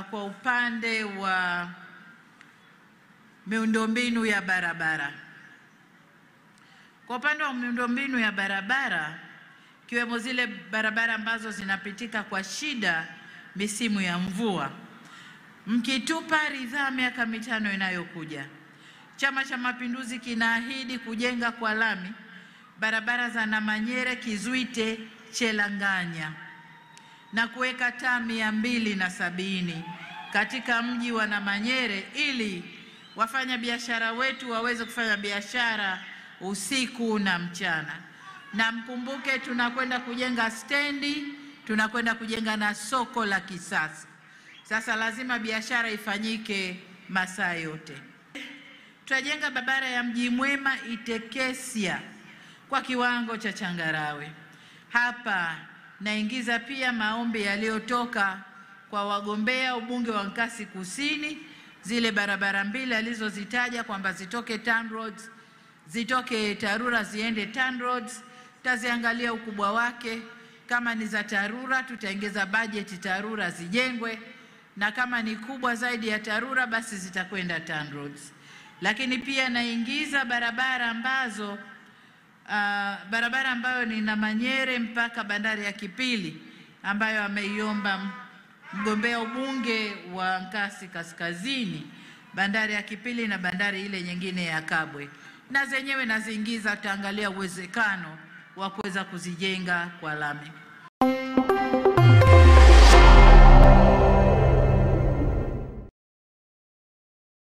kwa upande wa miundombinu ya barabara. Kwa upande wa miundombinu ya barabara, kiwemo zile barabara ambazo zinapitika kwa shida misimu ya mvua, mkitupa ridhaa miaka 5 inayokuja, Chama cha Mapinduzi kinaahidi kujenga kwa lami barabara za Namanyere, Kizwite, Chelanganya na kuweka taa 270 katika mji wa Namanyere ili wafanya biashara wetu waweze kufanya biashara usiku na mchana. Na mkumbuke tunakwenda kujenga stendi, tunakwenda kujenga na soko la kisasa. Sasa lazima biashara ifanyike masaa yote. Tutajenga barabara ya Mji Mwema Itekesia kwa kiwango cha changarawe. Hapa naingiza pia maombi yaliyotoka kwa wagombea ubunge wa Nkasi Kusini, zile barabara 2 alizozitaja kwamba zitoke TANROADS, zitoke TARURA ziende TANROADS. Taziangalia ukubwa wake, kama ni za TARURA tutaongeza bajeti TARURA zijengwe, na kama ni kubwa zaidi ya TARURA basi zitakwenda TANROADS. Lakini pia naingiza barabara ambayo ni Namanyere mpaka bandari ya Kipili ambayo ameiomba mgombea ubunge wa Nkasi Kaskazini, bandari ya Kipili na bandari ile nyingine ya Kabwe, na zenyewe naziingiza, taangalia uwezekano wa kuweza kuzijenga kwa lami.